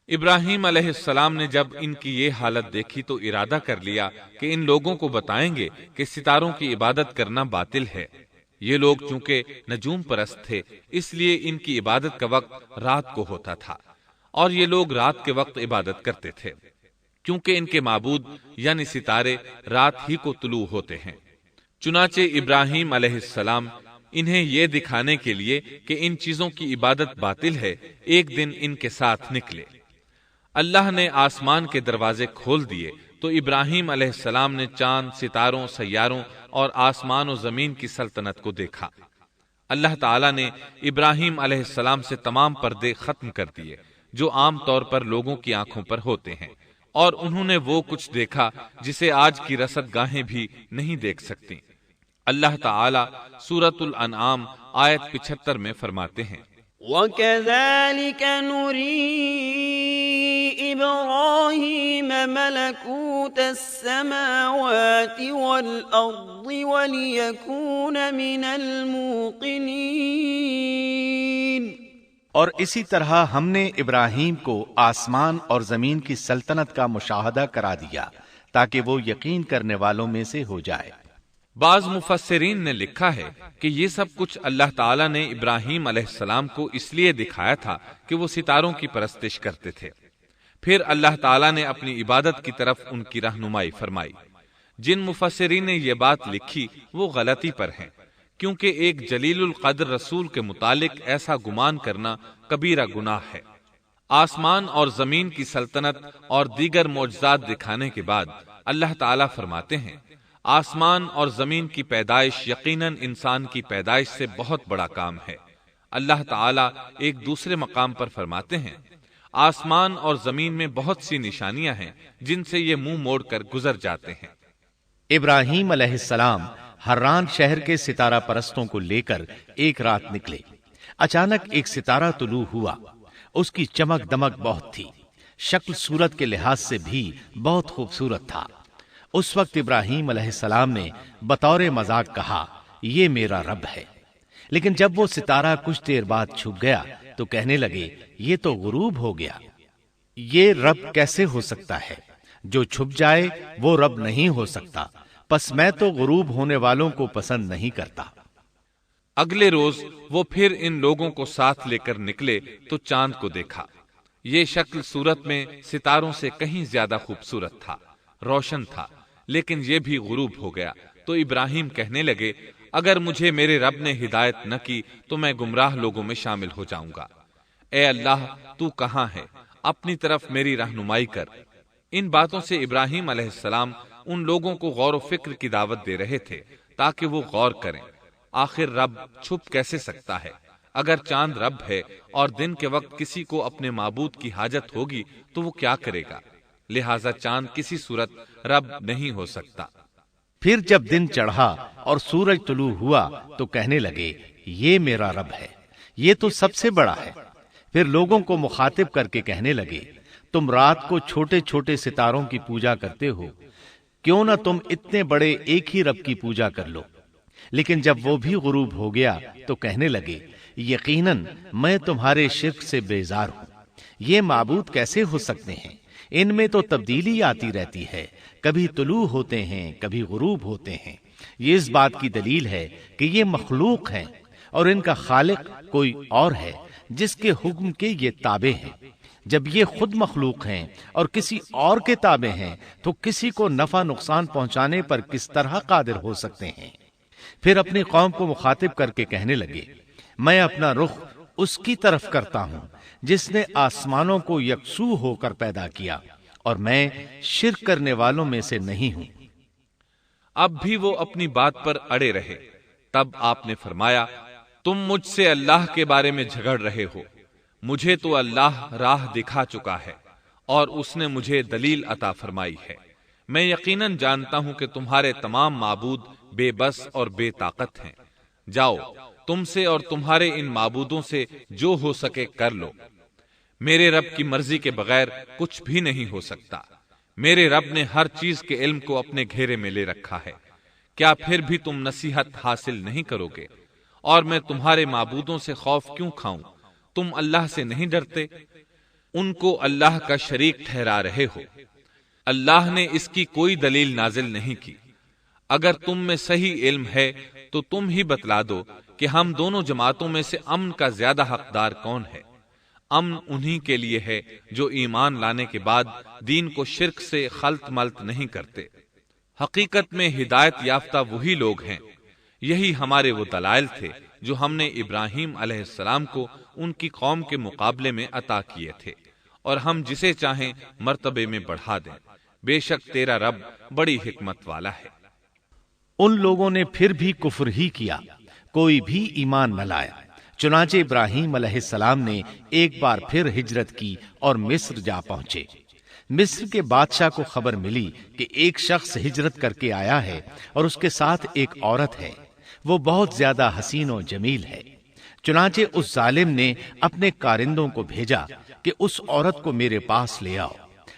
ابراہیم علیہ السلام نے جب ان کی یہ حالت دیکھی تو ارادہ کر لیا کہ ان لوگوں کو بتائیں گے کہ ستاروں کی عبادت کرنا باطل ہے۔ یہ لوگ چونکہ نجوم پرست تھے اس لیے ان کی عبادت کا وقت رات کو ہوتا تھا۔ اور یہ لوگ رات کے وقت عبادت کرتے تھے، کیونکہ ان کے معبود یعنی ستارے رات ہی کو طلوع ہوتے ہیں۔ چنانچہ ابراہیم علیہ السلام انہیں یہ دکھانے کے لیے کہ ان چیزوں کی عبادت باطل ہے، ایک دن ان کے ساتھ نکلے۔ اللہ نے آسمان کے دروازے کھول دیے تو ابراہیم علیہ السلام نے چاند، ستاروں، سیاروں اور آسمان و زمین کی سلطنت کو دیکھا۔ اللہ تعالیٰ نے ابراہیم علیہ السلام سے تمام پردے ختم کر دیے جو عام طور پر لوگوں کی آنکھوں پر ہوتے ہیں، اور انہوں نے وہ کچھ دیکھا جسے آج کی رصد گاہیں بھی نہیں دیکھ سکتی۔ اللہ تعالیٰ سورۃ الانعام آیت 75 میں فرماتے ہیں، وَكَذَلِكَ نُرِي إِبْرَاهِيمَ مَلَكُوتَ السَّمَاوَاتِ وَالْأَرْضِ وَلِيَكُونَ مِنَ الْمُوقِنِينَ۔ اور اسی طرح ہم نے ابراہیم کو آسمان اور زمین کی سلطنت کا مشاہدہ کرا دیا تاکہ وہ یقین کرنے والوں میں سے ہو جائے۔ بعض مفسرین نے لکھا ہے کہ یہ سب کچھ اللہ تعالیٰ نے ابراہیم علیہ السلام کو اس لیے دکھایا تھا کہ وہ ستاروں کی پرستش کرتے تھے۔ پھر اللہ تعالیٰ نے اپنی عبادت کی طرف ان کی رہنمائی فرمائی۔ جن مفسرین نے یہ بات لکھی وہ غلطی پر ہیں، کیونکہ ایک جلیل القدر رسول کے متعلق ایسا گمان کرنا کبیرہ گناہ ہے۔ آسمان اور زمین کی سلطنت اور دیگر معجزات دکھانے کے بعد اللہ تعالیٰ فرماتے ہیں، آسمان اور زمین کی پیدائش یقیناً انسان کی پیدائش سے بہت بڑا کام ہے۔ اللہ تعالیٰ ایک دوسرے مقام پر فرماتے ہیں، آسمان اور زمین میں بہت سی نشانیاں ہیں جن سے یہ منہ موڑ کر گزر جاتے ہیں۔ ابراہیم علیہ السلام حران شہر کے ستارہ پرستوں کو لے کر ایک رات نکلے۔ اچانک ایک ستارہ طلوع ہوا، اس کی چمک دمک بہت تھی، شکل صورت کے لحاظ سے بھی بہت خوبصورت تھا۔ اس وقت ابراہیم علیہ السلام نے بطور مذاق کہا، یہ میرا رب ہے۔ لیکن جب وہ ستارہ کچھ دیر بعد چھپ گیا تو کہنے لگے، یہ تو غروب ہو گیا۔ یہ رب کیسے ہو سکتا ہے؟ جو چھپ جائے وہ رب نہیں ہو سکتا، پس میں تو غروب ہونے والوں کو پسند نہیں کرتا۔ اگلے روز وہ پھر ان لوگوں کو ساتھ لے کر نکلے تو چاند کو دیکھا۔ یہ شکل صورت میں ستاروں سے کہیں زیادہ خوبصورت تھا، روشن تھا، لیکن یہ بھی غروب ہو گیا تو ابراہیم کہنے لگے، اگر مجھے میرے رب نے ہدایت نہ کی تو میں گمراہ لوگوں میں شامل ہو جاؤں گا۔ اے اللہ، تو کہاں ہے؟ اپنی طرف میری رہنمائی کر۔ ان باتوں سے ابراہیم علیہ السلام ان لوگوں کو غور و فکر کی دعوت دے رہے تھے تاکہ وہ غور کریں، آخر رب چھپ کیسے سکتا ہے؟ اگر چاند رب ہے اور دن کے وقت کسی کو اپنے معبود کی حاجت ہوگی تو وہ کیا کرے گا؟ لہذا چاند کسی صورت رب نہیں ہو سکتا۔ پھر جب دن چڑھا اور سورج طلوع ہوا تو کہنے لگے، یہ میرا رب ہے، یہ تو سب سے بڑا ہے۔ پھر لوگوں کو مخاطب کر کے کہنے لگے، تم رات کو چھوٹے چھوٹے ستاروں کی پوجا کرتے ہو، کیوں نہ تم اتنے بڑے ایک ہی رب کی پوجا کر لو۔ لیکن جب وہ بھی غروب ہو گیا تو کہنے لگے، یقیناً میں تمہارے شرک سے بیزار ہوں۔ یہ معبود کیسے ہو سکتے ہیں؟ ان میں تو تبدیلی آتی رہتی ہے، کبھی طلوع ہوتے ہیں، کبھی غروب ہوتے ہیں۔ یہ اس بات کی دلیل ہے کہ یہ مخلوق ہیں اور ان کا خالق کوئی اور ہے جس کے حکم کے یہ تابع ہیں۔ جب یہ خود مخلوق ہیں اور کسی اور کے تابع ہیں تو کسی کو نفع نقصان پہنچانے پر کس طرح قادر ہو سکتے ہیں؟ پھر اپنی قوم کو مخاطب کر کے کہنے لگے، میں اپنا رخ اس کی طرف کرتا ہوں جس نے آسمانوں کو یکسو ہو کر پیدا کیا، اور میں شرک کرنے والوں میں سے نہیں ہوں۔ اب بھی وہ اپنی بات پر اڑے رہے۔ تب آپ نے فرمایا، تم مجھ سے اللہ کے بارے میں جھگڑ رہے ہو، مجھے تو اللہ راہ دکھا چکا ہے اور اس نے مجھے دلیل عطا فرمائی ہے۔ میں یقیناً جانتا ہوں کہ تمہارے تمام معبود بے بس اور بے طاقت ہیں۔ جاؤ، تم سے اور تمہارے ان معبودوں سے جو ہو سکے کر لو، میرے رب کی مرضی کے بغیر کچھ بھی نہیں ہو سکتا۔ میرے رب نے ہر چیز کے علم کو اپنے گھیرے میں لے رکھا ہے، کیا پھر بھی تم نصیحت حاصل نہیں کرو گے؟ اور میں تمہارے معبودوں سے خوف کیوں کھاؤں؟ تم اللہ سے نہیں ڈرتے؟ ان کو اللہ کا شریک ٹھہرا رہے ہو۔ اللہ نے اس کی کوئی دلیل نازل نہیں کی۔ اگر تم میں صحیح علم ہے تو تم ہی بتلا دو کہ ہم دونوں جماعتوں میں سے امن کا زیادہ حقدار کون ہے؟ امن انہی کے لیے ہے جو ایمان لانے کے بعد دین کو شرک سے خلط ملط نہیں کرتے۔ حقیقت میں ہدایت یافتہ وہی لوگ ہیں۔ یہی ہمارے وہ دلائل تھے جو ہم نے ابراہیم علیہ السلام کو ان کی قوم کے مقابلے میں عطا کیے تھے، اور ہم جسے چاہیں مرتبے میں بڑھا دیں۔ بے شک تیرا رب بڑی حکمت والا ہے۔ ان لوگوں نے پھر بھی کفر ہی کیا، کوئی بھی ایمان نہ لایا۔ چنانچہ ابراہیم علیہ السلام نے ایک بار پھر ہجرت کی اور مصر جا پہنچے۔ مصر کے بادشاہ کو خبر ملی کہ ایک شخص ہجرت کر کے آیا ہے اور اس کے ساتھ ایک عورت ہے، وہ بہت زیادہ حسین و جمیل ہے۔ چنانچہ اس ظالم نے اپنے کارندوں کو بھیجا کہ اس عورت کو میرے پاس لے آؤ،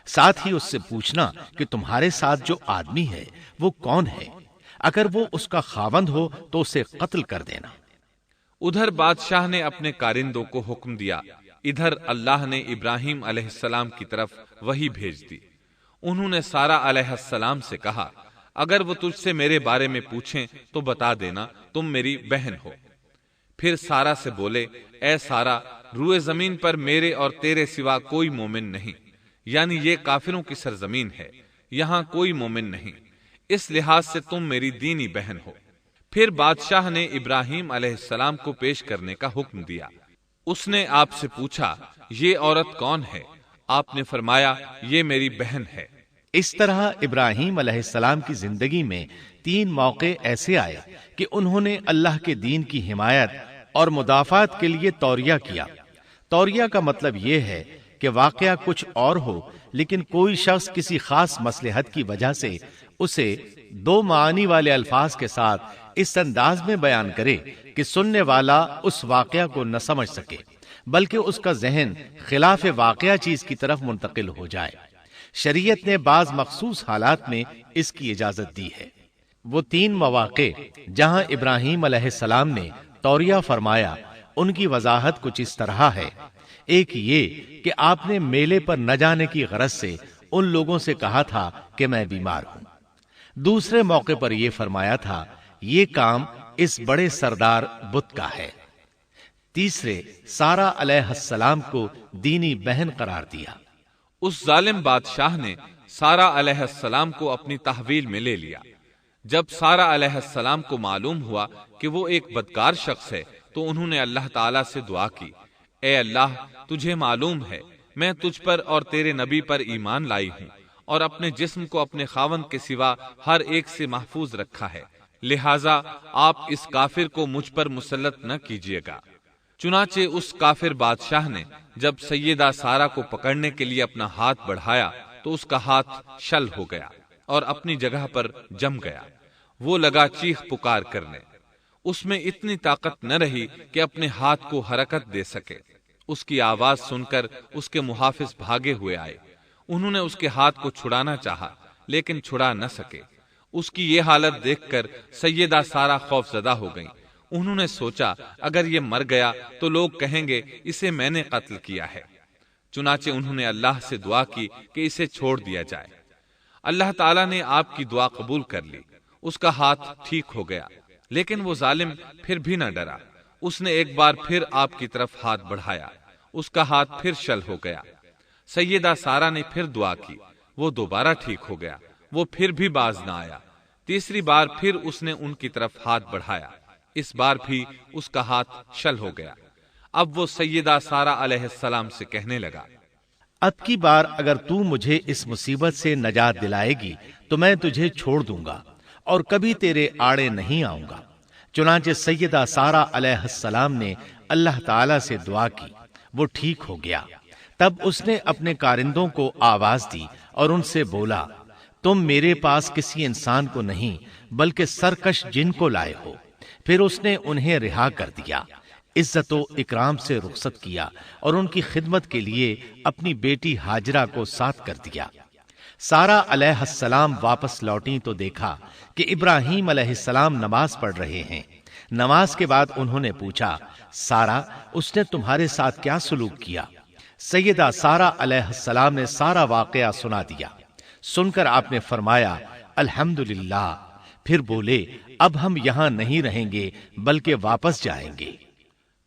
ساتھ ہی اس سے پوچھنا کہ تمہارے ساتھ جو آدمی ہے وہ کون ہے، اگر وہ اس کا خاوند ہو تو اسے قتل کر دینا۔ ادھر بادشاہ نے اپنے کارندوں کو حکم دیا، ادھر اللہ نے ابراہیم علیہ السلام کی طرف وحی بھیج دی۔ انہوں نے سارا علیہ السلام سے کہا، اگر وہ تجھ سے میرے بارے میں پوچھیں تو بتا دینا تم میری بہن ہو۔ پھر سارا سے بولے، اے سارا، روئے زمین پر میرے اور تیرے سوا کوئی مومن نہیں، یعنی یہ کافروں کی سرزمین ہے، یہاں کوئی مومن نہیں، اس لحاظ سے تم میری دینی بہن ہو۔ پھر بادشاہ نے ابراہیم علیہ السلام کو پیش کرنے کا حکم دیا۔ اس نے آپ سے پوچھا، یہ عورت کون ہے؟ آپ نے فرمایا، یہ میری بہن ہے۔ اس طرح ابراہیم علیہ السلام کی زندگی میں 3 موقع ایسے آئے کہ انہوں نے اللہ کے دین کی حمایت اور مدافعت کے لیے توریہ کیا۔ توریہ کا مطلب یہ ہے کہ واقعہ کچھ اور ہو لیکن کوئی شخص کسی خاص مصلحت کی وجہ سے اسے 2 معانی والے الفاظ کے ساتھ اس انداز میں بیان کرے کہ سننے والا اس واقعہ کو نہ سمجھ سکے، بلکہ اس کا ذہن خلاف واقعہ چیز کی طرف منتقل ہو جائے۔ شریعت نے بعض مخصوص حالات میں اس کی اجازت دی ہے۔ وہ 3 مواقع جہاں ابراہیم علیہ السلام نے توریہ فرمایا، ان کی وضاحت کچھ اس طرح ہے۔ ایک یہ کہ آپ نے میلے پر نہ جانے کی غرض سے ان لوگوں سے کہا تھا کہ میں بیمار ہوں۔ دوسرے موقع پر یہ فرمایا تھا، یہ کام اس بڑے سردار بت کا ہے۔ تیسرے، سارا علیہ السلام کو دینی بہن قرار دیا۔ اس ظالم بادشاہ نے سارا علیہ السلام کو اپنی تحویل میں لے لیا۔ جب سارا علیہ السلام کو معلوم ہوا کہ وہ ایک بدکار شخص ہے تو انہوں نے اللہ تعالیٰ سے دعا کی، اے اللہ، تجھے معلوم ہے میں تجھ پر اور تیرے نبی پر ایمان لائی ہوں اور اپنے جسم کو اپنے خاوند کے سوا ہر ایک سے محفوظ رکھا ہے، لہٰذا آپ اس کافر کو مجھ پر مسلط نہ کیجیے گا۔ چنانچہ اس کافر بادشاہ نے جب سیدہ سارا کو پکڑنے کے لیے اپنا ہاتھ بڑھایا تو اس کا ہاتھ شل ہو گیا اور اپنی جگہ پر جم گیا۔ وہ لگا چیخ پکار کرنے، اس میں اتنی طاقت نہ رہی کہ اپنے ہاتھ کو حرکت دے سکے۔ اس کی آواز سن کر اس کے محافظ بھاگے ہوئے آئے، انہوں نے اس کے ہاتھ کو چھڑانا چاہا لیکن چھڑا نہ سکے۔ اس کی یہ حالت دیکھ کر سیدہ سارا خوف زدہ ہو گئیں۔ انہوں نے سوچا اگر یہ مر گیا تو لوگ کہیں گے اسے میں نے قتل کیا ہے۔ چنانچہ انہوں نے اللہ سے دعا کی کہ اسے چھوڑ دیا جائے۔ اللہ تعالیٰ نے آپ کی دعا قبول کر لی، اس کا ہاتھ ٹھیک ہو گیا، لیکن وہ ظالم پھر بھی نہ ڈرا۔ اس نے ایک بار پھر آپ کی طرف ہاتھ بڑھایا، اس کا ہاتھ پھر شل ہو گیا۔ سیدہ سارا نے پھر دعا کی، وہ دوبارہ ٹھیک ہو گیا، وہ پھر بھی باز نہ آیا۔ تیسری بار پھر اس نے ان کی طرف ہاتھ بڑھایا، اس بار بھی اس کا ہاتھ شل ہو گیا۔ اب وہ سیدہ سارا علیہ السلام سے کہنے لگا، اب کی بار اگر تو مجھے اس مصیبت سے نجات دلائے گی تو میں تجھے چھوڑ دوں گا اور کبھی تیرے آڑے نہیں آؤں گا۔ چنانچہ سیدہ سارا علیہ السلام نے اللہ تعالی سے دعا کی، وہ ٹھیک ہو گیا۔ تب اس نے اپنے کارندوں کو آواز دی اور ان سے بولا، تم میرے پاس کسی انسان کو نہیں بلکہ سرکش جن کو لائے ہو۔ پھر اس نے انہیں رہا کر دیا، عزت و اکرام سے رخصت کیا اور ان کی خدمت کے لیے اپنی بیٹی ہاجرہ کو ساتھ کر دیا۔ سارا علیہ السلام واپس لوٹیں تو دیکھا کہ ابراہیم علیہ السلام نماز پڑھ رہے ہیں۔ نماز کے بعد انہوں نے پوچھا، سارا، اس نے تمہارے ساتھ کیا سلوک کیا؟ سیدہ سارا علیہ السلام نے سارا واقعہ سنا دیا۔ سن کر آپ نے فرمایا، الحمدللہ۔ پھر بولے، اب ہم یہاں نہیں رہیں گے بلکہ واپس جائیں گے۔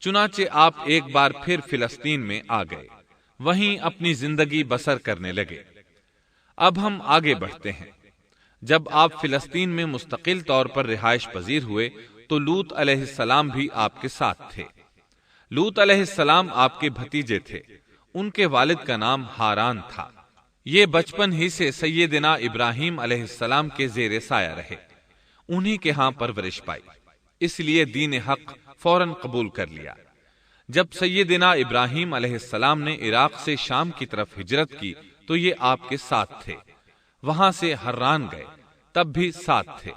چنانچہ آپ ایک بار پھر فلسطین میں آ گئے، وہیں اپنی زندگی بسر کرنے لگے۔ اب ہم آگے بڑھتے ہیں۔ جب آپ فلسطین میں مستقل طور پر رہائش پذیر ہوئے تو لوط علیہ السلام بھی آپ کے ساتھ تھے۔ لوط علیہ السلام آپ کے بھتیجے تھے۔ ان کے والد کا نام ہاران تھا۔ یہ بچپن ہی سے سیدنا ابراہیم علیہ السلام کے زیر سایہ رہے، انہی کے ہاں پرورش پائی، اس لیے دین حق فوراً قبول کر لیا۔ جب سیدنا ابراہیم علیہ السلام نے عراق سے شام کی طرف ہجرت کی تو یہ آپ کے ساتھ تھے۔ وہاں سے حران گئے، تب بھی ساتھ تھے۔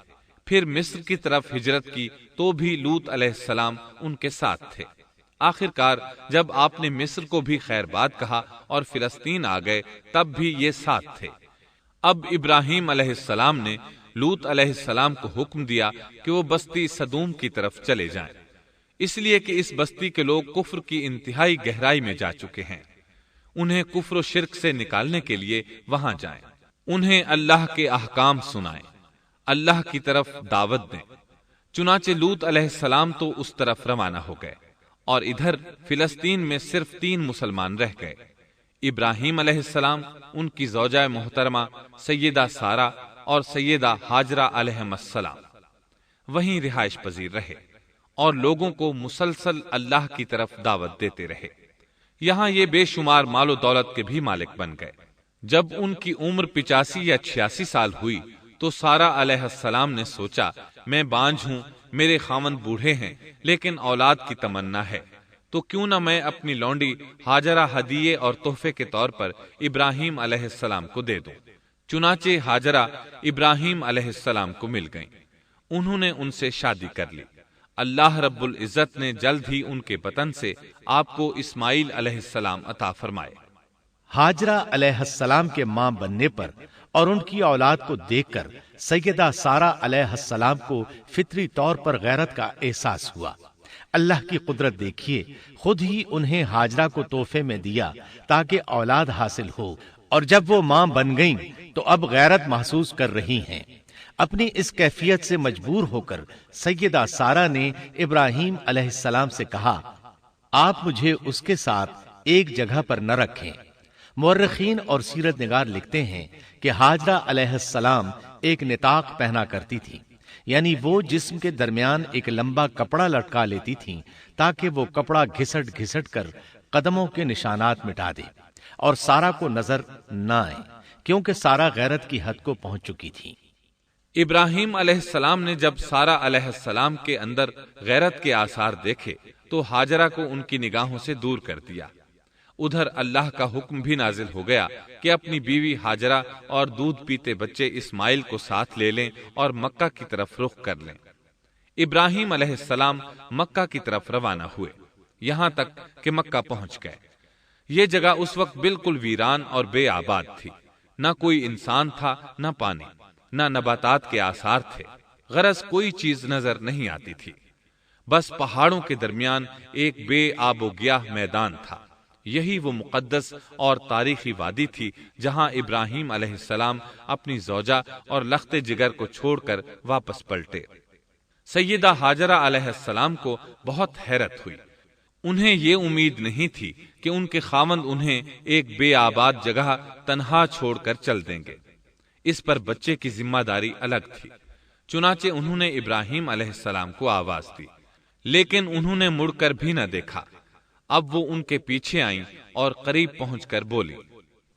پھر مصر کی طرف ہجرت کی تو بھی لوط علیہ السلام ان کے ساتھ تھے۔ آخر کار جب آپ نے مصر کو بھی خیر بات کہا اور فلسطین آ گئے تب بھی یہ ساتھ تھے۔ اب ابراہیم علیہ السلام نے لوط علیہ السلام کو حکم دیا کہ وہ بستی سدوم کی طرف چلے جائیں، اس لیے کہ اس بستی کے لوگ کفر کی انتہائی گہرائی میں جا چکے ہیں۔ انہیں کفر و شرک سے نکالنے کے لیے وہاں جائیں، انہیں اللہ کے احکام سنائیں، اللہ کی طرف دعوت دیں۔ چنانچہ لوط علیہ السلام تو اس طرف روانہ ہو گئے، اور ادھر فلسطین میں صرف 3 مسلمان رہ گئے، ابراہیم علیہ السلام، ان کی زوجہ محترمہ سیدہ سارہ اور سیدہ ہاجرہ علیہم السلام۔ وہیں رہائش پذیر رہے اور لوگوں کو مسلسل اللہ کی طرف دعوت دیتے رہے۔ یہاں یہ بے شمار مال و دولت کے بھی مالک بن گئے۔ جب ان کی عمر 85 یا 86 سال ہوئی تو سارہ علیہ السلام نے سوچا، میں بانجھ ہوں، میرے خاوند بوڑھے ہیں، لیکن اولاد کی تمنا ہے، تو کیوں نہ میں اپنی لونڈی ہاجرہ ہدیے اور تحفے کے طور پر ابراہیم علیہ السلام کو دے دوں۔ چنانچہ ہاجرہ ابراہیم علیہ السلام کو مل گئیں، انہوں نے ان سے شادی کر لی۔ اللہ رب العزت نے جلد ہی ان کے بطن سے آپ کو اسماعیل علیہ السلام عطا فرمائے۔ ہاجرہ علیہ السلام کے ماں بننے پر اور ان کی اولاد کو دیکھ کر سیدہ سارہ علیہ السلام کو فطری طور پر غیرت کا احساس ہوا۔ اللہ کی قدرت دیکھیے، خود ہی انہیں ہاجرہ کو تحفے میں دیا تاکہ اولاد حاصل ہو، اور جب وہ ماں بن گئیں تو اب غیرت محسوس کر رہی ہیں۔ اپنی اس کیفیت سے مجبور ہو کر سیدہ سارہ نے ابراہیم علیہ السلام سے کہا، آپ مجھے اس کے ساتھ ایک جگہ پر نہ رکھیں۔ مورخین اور سیرت نگار لکھتے ہیں کہ ہاجرہ علیہ السلام ایک نطاق پہنا کرتی تھی، یعنی وہ جسم کے درمیان ایک لمبا کپڑا لٹکا لیتی تھیں تاکہ وہ کپڑا گھسٹ گھسٹ کر قدموں کے نشانات مٹا دے اور سارہ کو نظر نہ آئے، کیونکہ سارہ غیرت کی حد کو پہنچ چکی تھی۔ ابراہیم علیہ السلام نے جب سارہ علیہ السلام کے اندر غیرت کے آثار دیکھے تو ہاجرہ کو ان کی نگاہوں سے دور کر دیا۔ ادھر اللہ کا حکم بھی نازل ہو گیا کہ اپنی بیوی ہاجرہ اور دودھ پیتے بچے اسماعیل کو ساتھ لے لیں اور مکہ کی طرف رخ کر لیں۔ ابراہیم علیہ السلام مکہ کی طرف روانہ ہوئے، یہاں تک کہ مکہ پہنچ گئے۔ یہ جگہ اس وقت بالکل ویران اور بے آباد تھی، نہ کوئی انسان تھا، نہ پانی، نہ نباتات کے آثار تھے، غرض کوئی چیز نظر نہیں آتی تھی۔ بس پہاڑوں کے درمیان ایک بے آب و گیاہ میدان تھا۔ یہی وہ مقدس اور تاریخی وادی تھی جہاں ابراہیم علیہ السلام اپنی زوجہ اور لخت جگر کو چھوڑ کر واپس پلٹے۔ سیدہ ہاجرہ علیہ السلام کو بہت حیرت ہوئی۔ انہیں یہ امید نہیں تھی کہ ان کے خاوند انہیں ایک بے آباد جگہ تنہا چھوڑ کر چل دیں گے۔ اس پر بچے کی ذمہ داری الگ تھی۔ چنانچہ انہوں نے ابراہیم علیہ السلام کو آواز دی، لیکن انہوں نے مڑ کر بھی نہ دیکھا۔ اب وہ ان کے پیچھے آئیں اور قریب پہنچ کر بولی،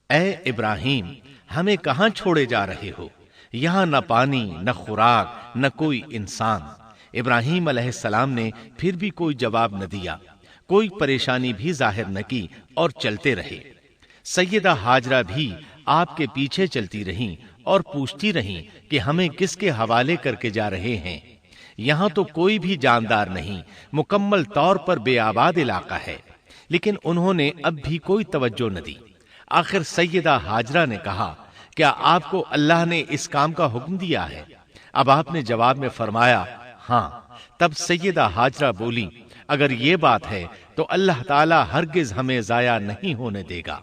اے ابراہیم، ہمیں کہاں چھوڑے جا رہے ہو؟ یہاں نہ پانی، نہ خوراک، نہ کوئی انسان۔ ابراہیم علیہ السلام نے پھر بھی کوئی جواب نہ دیا، کوئی پریشانی بھی ظاہر نہ کی اور چلتے رہے۔ سیدہ ہاجرہ بھی آپ کے پیچھے چلتی رہیں اور پوچھتی رہیں کہ ہمیں کس کے حوالے کر کے جا رہے ہیں؟ یہاں تو کوئی بھی جاندار نہیں، مکمل طور پر بے آباد علاقہ ہے۔ لیکن انہوں نے اب بھی کوئی توجہ نہ دی۔ آخر سیدہ ہاجرہ نے کہا، کیا آپ کو اللہ نے اس کام کا حکم دیا ہے؟ اب آپ نے جواب میں فرمایا، ہاں۔ تب سیدہ ہاجرہ بولی، اگر یہ بات ہے تو اللہ تعالی ہرگز ہمیں ضائع نہیں ہونے دے گا۔